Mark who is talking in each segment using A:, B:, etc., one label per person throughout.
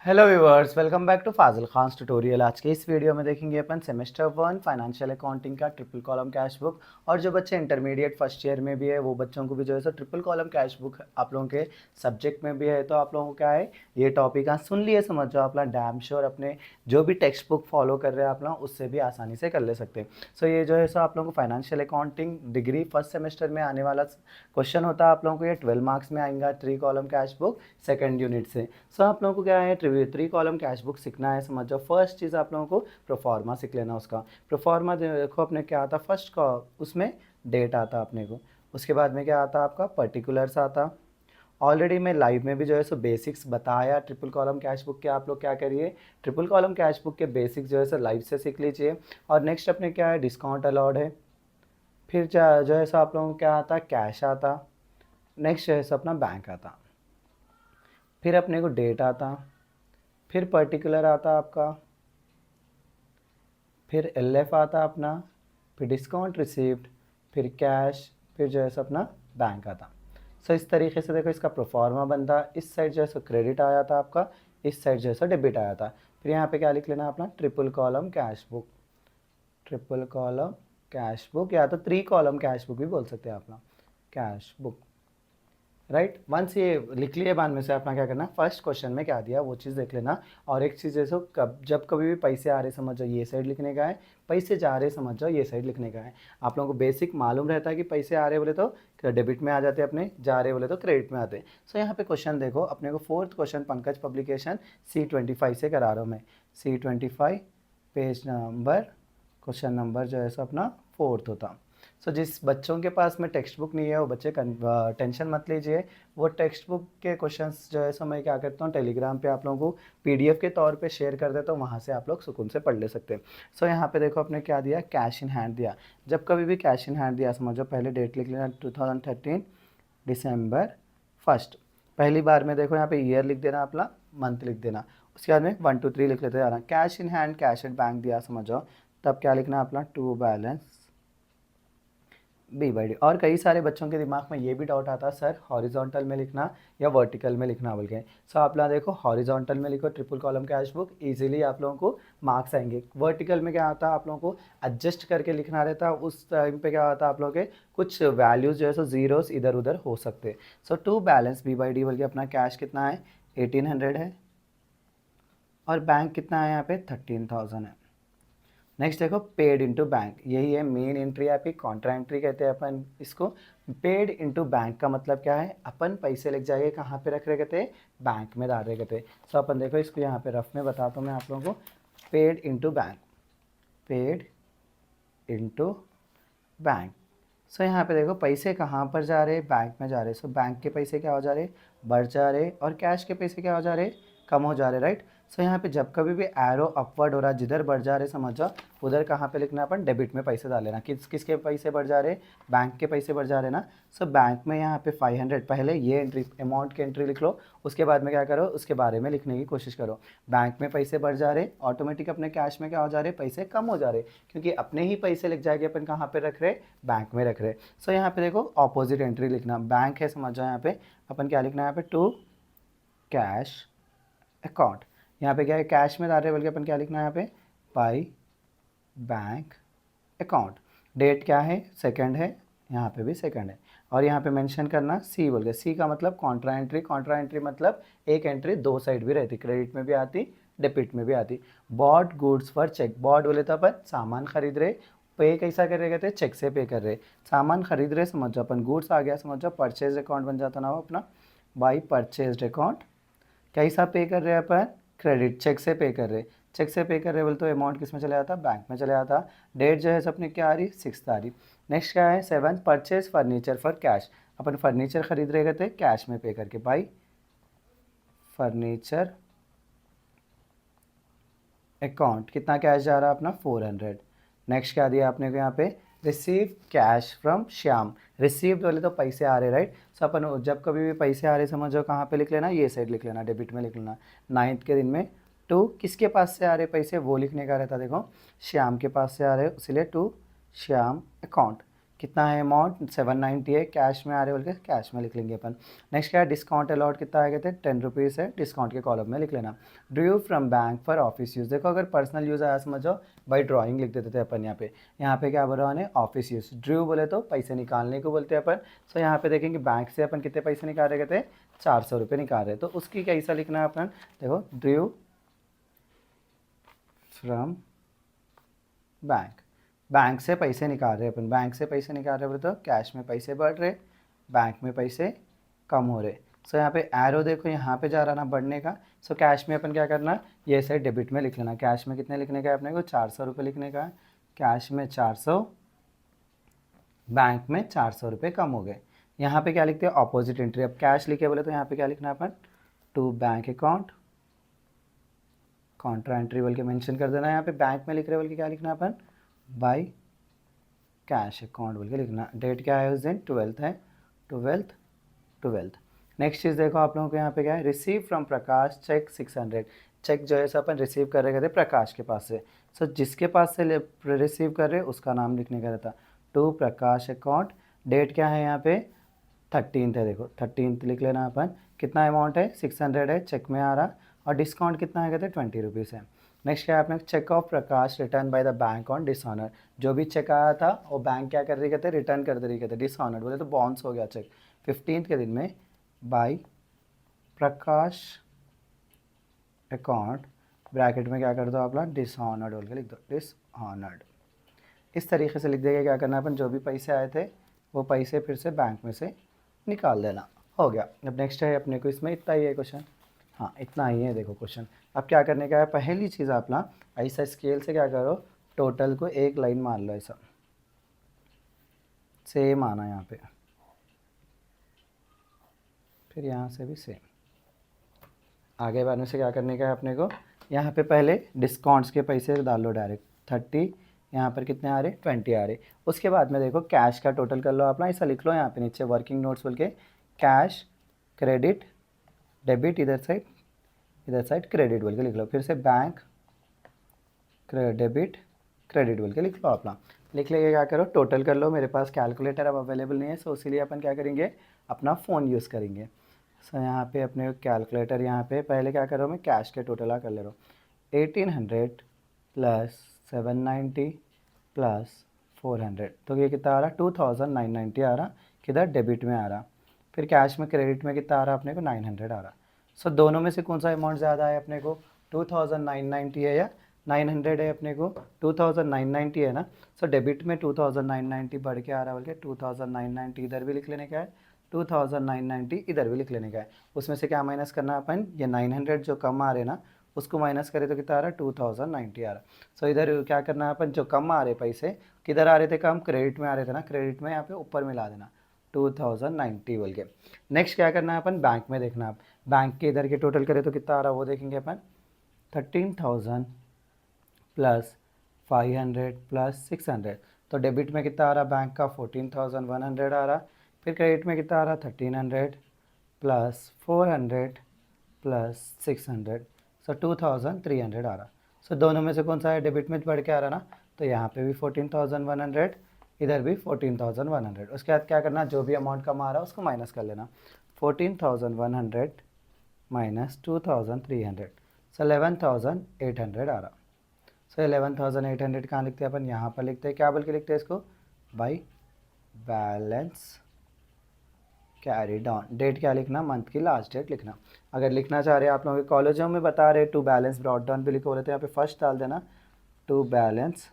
A: Hello viewers, welcome back to Fazil Khan tutorial. आज के इस वीडियो में देखेंगे अपन सेमेस्टर 1 फाइनेंशियल अकाउंटिंग का ट्रिपल कॉलम कैश बुक। और जो बच्चे इंटरमीडिएट फर्स्ट ईयर में भी है वो बच्चों को भी जो है सो ट्रिपल कॉलम कैश बुक आप लोगों के सब्जेक्ट में भी है। तो आप लोगों को क्या है, ये टॉपिक आज सुन लिए समझ जाओ, अपना डैम श्योर अपने जो भी टेक्स्ट बुक फॉलो कर रहे हैं आप लोग उससे भी आसानी से कर ले सकते हैं। सो ये जो है सो आप लोगों को financial accounting degree first semester में आने वाला क्वेश्चन होता है। आप लोगों को ये 12 मार्क्स में आएगा, 3 column cash book second unit से। सो आप लोगों को क्या है, 3 कॉलम कैश बुक सीखना है। समझ जाओ, फर्स्ट चीज़ आप लोगों को प्रोफार्मा सीख लेना। उसका प्रोफार्मा देखो अपने क्या आता, फर्स्ट का उसमें डेट आता अपने को, उसके बाद में क्या आता आपका पर्टिकुलर्स आता। ऑलरेडी मैं लाइव में भी जो है सो बेसिक्स बताया ट्रिपल कॉलम कैश बुक के। आप लोग क्या करिए, ट्रिपल कॉलम कैश बुक के बेसिक्स जो है सो लाइव से सीख लीजिए। और नेक्स्ट अपने क्या है, डिस्काउंट अलाउड है। फिर जो है सो आप लोगों को क्या आता, कैश आता। नेक्स्ट जो है सो अपना बैंक आता। फिर अपने को डेट आता। फिर पर्टिकुलर आता आपका। फिर एलएफ आता अपना। फिर डिस्काउंट रिसीव्ड। फिर कैश। फिर जो है सो अपना बैंक आता। सो इस तरीके से देखो इसका प्रोफार्मा बनता। इस साइड जो है सो क्रेडिट आया था आपका, इस साइड जो है सो डेबिट आया था। फिर यहाँ पे क्या लिख लेना अपना, triple column cash book. Triple column cash book, या तो 3 कॉलम कैश बुक भी बोल सकते हैं अपना, कैश बुक। राइट, वंस ये लिख लिए बाद में से अपना क्या करना, फर्स्ट क्वेश्चन में क्या दिया वो चीज़ देख लेना। और एक चीज़ जैसे जब कभी भी पैसे आ रहे समझ जाओ ये साइड लिखने का है, पैसे जा रहे समझ जाओ ये साइड लिखने का है। आप लोगों को बेसिक मालूम रहता है कि पैसे आ रहे बोले तो डेबिट में आ जाते हैं अपने, जा रहे बोले तो क्रेडिट में आते हैं। सो यहाँ पे क्वेश्चन देखो अपने को, fourth question Pankaj publication C25 से करा रहा हूँ मैं। C25 page number, question number जो है सो अपना फोर्थ होता। सो जिस बच्चों के पास में टेक्स्ट बुक नहीं है वो बच्चे टेंशन मत लीजिए। वो टेक्स्ट बुक के क्वेश्चंस जो है सो मैं क्या करता हूँ, टेलीग्राम पे आप लोगों को पीडीएफ के तौर पे शेयर कर देता हूँ, वहाँ से आप लोग सुकून से पढ़ ले सकते हैं। सो यहाँ पे देखो अपने क्या दिया, कैश इन हैंड दिया। जब कभी भी कैश इन हैंड दिया समझो, पहले डेट लिख लेना 2013 दिसंबर 1। पहली बार में देखो यहाँ पे ईयर लिख देना, अपना मंथ लिख देना। उसके बाद में 1 2 3 लिख लेते जाना। Cash in hand cash at bank दिया समझो, तब क्या लिखना अपना, टू बैलेंस B/D। और कई सारे बच्चों के दिमाग में ये भी डाउट आता है सर हॉरिजॉन्टल में लिखना या वर्टिकल में लिखना बोल के। सो आप लोग देखो हॉरिजॉन्टल में लिखो triple column cash book, easily आप लोगों को मार्क्स आएंगे। वर्टिकल में क्या आता है, आप लोगों को एडजस्ट करके लिखना रहता है। उस टाइम पे क्या होता है आप लोगों के कुछ वैल्यूज जो है सो जीरोस इधर उधर हो सकते हैं। सो टू बैलेंस B/D बोल के अपना कैश कितना है 1800 है, और बैंक कितना है यहाँ पे 13,000 है। नेक्स्ट देखो पेड इनटू बैंक, यही है मेन एंट्री आपकी, कॉन्ट्रा एंट्री कहते हैं अपन इसको। पेड इनटू बैंक का मतलब क्या है, अपन पैसे लेके जाएंगे कहाँ पे रख रहे कहते हैं, बैंक में डाल रहे कहते हैं। सो अपन देखो इसको यहाँ पे रफ में बताता हूँ मैं आप लोगों को। Paid into bank, paid into bank. So यहाँ पे देखो पैसे कहाँ पर जा रहे, बैंक में जा रहे। सो बैंक के पैसे क्या हो जा रहे, बढ़ जा रहे, और कैश के पैसे क्या हो जा रहे, कम हो जा रहे। राइट। सो यहाँ पे जब कभी भी एरो अपवर्ड हो रहा है, जिधर बढ़ जा रहे समझ जाओ उधर कहाँ पे लिखना, अपन डेबिट में पैसे डाल लेना। किसके पैसे बढ़ जा रहे, बैंक के पैसे बढ़ जा रहे ना। सो बैंक में यहाँ पे 500, पहले ये एंट्री अमाउंट की एंट्री लिख लो, उसके बाद में क्या करो उसके बारे में लिखने की कोशिश करो। बैंक में पैसे बढ़ जा रहे, ऑटोमेटिक अपने कैश में क्या हो जा रहे, पैसे कम हो जा रहे, क्योंकि अपने ही पैसे लिख जाएंगे अपन कहाँ पे रख रहे, बैंक में रख रहे। सो यहाँ पे देखो ऑपोजिट एंट्री लिखना, बैंक है समझ जाओ, यहाँ पे अपन क्या लिखना है, यहाँ पे टू कैश अकाउंट। यहाँ पे क्या है, कैश में डाल रहे बल्कि अपन क्या लिखना है यहाँ पे, बाई बैंक अकाउंट। डेट क्या है, सेकंड है, यहाँ पे भी सेकंड है। और यहाँ पे मेंशन करना सी बोल के, सी का मतलब कॉन्ट्रा एंट्री। कॉन्ट्रा एंट्री मतलब एक एंट्री दो साइड भी रहती, क्रेडिट में भी आती, डेबिट में भी आती। Bought goods for cheque, bought बोले तो अपन सामान खरीद रहे, पे कैसा कर रहे कहते हैं, चेक से पे कर रहे। सामान खरीद रहे समझ जाओ, अपन गुड्स आ गया समझ जाओ, परचेज अकाउंट बन जाता ना वो अपना, बाई परचेज अकाउंट। कैसा पे कर रहे हैं अपन, क्रेडिट, चेक से पे कर रहे। चेक से पे कर रहे बोले तो अमाउंट किस में चले जाता, बैंक में चले जाता। डेट जो है अपने क्या आ रही, 6 आ रही। नेक्स्ट क्या है 7, purchase furniture for cash. Upon furniture खरीद रहे थे कैश में पे करके, बाई फर्नीचर अकाउंट। कितना कैश जा रहा है अपना 400। नेक्स्ट क्या दिया आपने को यहाँ पे, receive cash from Shyam. Receive बोले तो पैसे आ रहे, राइट। सो अपन जब कभी भी पैसे आ रहे समझो कहाँ पे लिख लेना, ये साइड लिख लेना, डेबिट में लिख लेना। 9th के दिन में टू किसके पास से आ रहे पैसे वो लिखने का रहता, देखो श्याम के पास से आ रहे, इसलिए टू श्याम अकाउंट। कितना है अमाउंट 790 है, कैश में आ रहे बोल के कैश में लिख लेंगे अपन। नेक्स्ट क्या है, डिस्काउंट अलॉट कितना आएगा थे 10 रुपीज़ है, डिस्काउंट के कॉलम में लिख लेना। Drew from bank for office use, देखो अगर पर्सनल यूज़ आया समझो बाई ड्राइंग लिख देते थे अपन यहाँ पे क्या बोला है ऑफिस यूज़। ड्रू बोले तो पैसे निकालने को बोलते हैं अपन। सो यहाँ पे देखेंगे बैंक से अपन कितने पैसे निकाल रहे थे 400 रुपये निकाल रहे, तो उसकी कैसा लिखना है अपन, देखो ड्रू फ्रॉम बैंक, बैंक से पैसे निकाल रहे अपन, बैंक से पैसे निकाल रहे बोले तो कैश में पैसे बढ़ रहे, बैंक में पैसे कम हो रहे। सो यहाँ पे एरो देखो यहाँ पे जा रहा ना बढ़ने का। सो कैश में अपन क्या करना, ये साइड डेबिट में लिख लेना। कैश में कितने लिखने का है अपने को 400 रुपये लिखने का है, कैश में 400, बैंक में 400 रुपये कम हो गए। यहाँ पे क्या लिखते हैं ऑपोजिट एंट्री, अब कैश लिखे बोले तो यहाँ पे क्या लिखना है अपन, to bank account contra entry बोल के मेंशन कर देना। यहाँ पे बैंक में लिख रहे बोल के क्या लिखना है अपन, बाई कैश अकाउंट बोल के लिखना। डेट क्या है उस दिन 12th है, 12th। नेक्स्ट चीज़ देखो आप लोगों को यहाँ पे क्या है, receive from Prakash cheque 600, cheque जो है सो अपन रिसीव कर रहे थे प्रकाश के पास से। सो जिसके पास से रिसीव कर रहे उसका नाम लिखने का रहता, टू प्रकाश अकाउंट। डेट क्या है यहाँ पे 13th है, देखो 13th लिख लेना अपन। कितना अमाउंट है 600 है, चेक में आ रहा, और डिस्काउंट कितना है कहते 20 रुपीज़ है। नेक्स्ट क्या है आपने, cheque of Prakash return by the bank on dishonour, जो भी चेक आया था वो बैंक क्या कर रही कहते रिटर्न कर दे रही कहते डिसऑनर बोले तो बाउंस हो गया चेक 15th के दिन में, बाय प्रकाश अकाउंट ब्रैकेट में क्या कर दो आप लोग डिसऑनर्ड बोल के लिख दो, डिसऑनर्ड। इस तरीके से लिख देगा। क्या करना अपन, जो भी पैसे आए थे वो पैसे फिर से बैंक में से निकाल देना, हो गया। अब नेक्स्ट है अपने को इसमें इतना ही है क्वेश्चन, हाँ इतना ही है देखो क्वेश्चन। अब क्या करने का है, पहली चीज़ आप ना ऐसा स्केल से क्या करो, टोटल को एक लाइन मान लो, ऐसा सेम आना यहाँ पे, फिर यहाँ से भी सेम। आगे बढ़ने से क्या करने का है अपने को, यहाँ पे पहले डिस्काउंट्स के पैसे डाल लो डायरेक्ट 30, यहाँ पर कितने आ रहे 20 आ रहे। उसके बाद में देखो कैश का टोटल कर लो आप ना, ऐसा लिख लो यहाँ पे नीचे वर्किंग नोट्स बोल के, कैश क्रेडिट डेबिट, इधर साइड क्रेडिट बोल के लिख लो। फिर से बैंक डेबिट क्रेडिट बोल के लिख लो अपना। लिख लेके क्या करो टोटल कर लो। मेरे पास कैलकुलेटर अब अवेलेबल नहीं है, सो इसीलिए अपन क्या करेंगे अपना फ़ोन यूज़ करेंगे। सो यहाँ पे अपने कैलकुलेटर, यहाँ पे पहले क्या करो मैं कैश के टोटल कर ले रहा हूँ, 1800 प्लस 790 प्लस 400, तो ये कितना आ रहा 2990 आ रहा, किधर डेबिट में आ रहा। फिर कैश में क्रेडिट में कितना आ रहा अपने को 900 आ रहा। सो दोनों में से कौन सा अमाउंट ज़्यादा है अपने को, 2990 है या 900 है अपने को, 2990 है ना। सो डेबिट में 2990 बढ़ के आ रहा, बल्कि 2990 इधर भी लिख लेने का है, 2990 इधर भी लिख लेने का है। उसमें से क्या माइनस करना है अपन, ये 900 जो कम आ रहे ना उसको माइनस करें तो कितना आ रहा है 2090 आ रहा। सो इधर क्या करना है अपन, जो कम आ रहे पैसे किधर आ रहे थे कम, क्रेडिट में आ रहे थे ना, क्रेडिट में यहाँ पे ऊपर मिला देना 2090 बोल के। नेक्स्ट क्या करना है अपन, बैंक में देखना। आप बैंक के इधर के टोटल करें तो कितना आ रहा वो देखेंगे अपन, 13,000 प्लस 500 प्लस 600, तो डेबिट में कितना आ रहा बैंक का 14,100 आ रहा। फिर क्रेडिट में कितना आ रहा 1300 प्लस 400 प्लस 600, सो 2300 आ रहा। सो दोनों में से कौन सा है, डेबिट में बढ़ के आ रहा ना, तो यहाँ पे भी 14,100, इधर भी 14,100। उसके बाद क्या करना, जो भी अमाउंट कम आ रहा है उसको माइनस कर लेना, 14,100 माइनस 2,300, सो 11,800 आ रहा। सो 11,800 कहाँ लिखते हैं अपन, यहाँ पर लिखते हैं, क्या बोल के लिखते हैं इसको, by balance carry down. Date क्या लिखना, मंथ की लास्ट डेट लिखना। अगर लिखना चाह रहे हैं आप लोगों के कॉलेजों में बता रहे टू बैलेंस ब्रॉट डाउन भी लिखो, रहते हैं यहाँ पे फर्स्ट डाल देना टू बैलेंस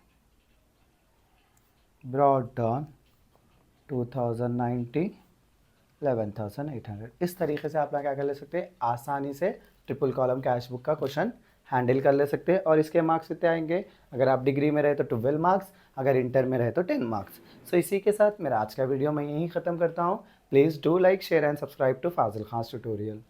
A: ब्रॉट डाउन 2090 11,800। इस तरीके से आप लोग क्या कर ले सकते हैं, आसानी से ट्रिपल कॉलम कैश बुक का क्वेश्चन हैंडल कर ले सकते हैं। और इसके मार्क्स कितने आएंगे, अगर आप डिग्री में रहे तो 12 मार्क्स, अगर इंटर में रहे तो 10 मार्क्स। सो इसी के साथ मेरा आज का वीडियो मैं यहीं ख़त्म करता हूँ। Please do like share and subscribe to Fazil Khan tutorial.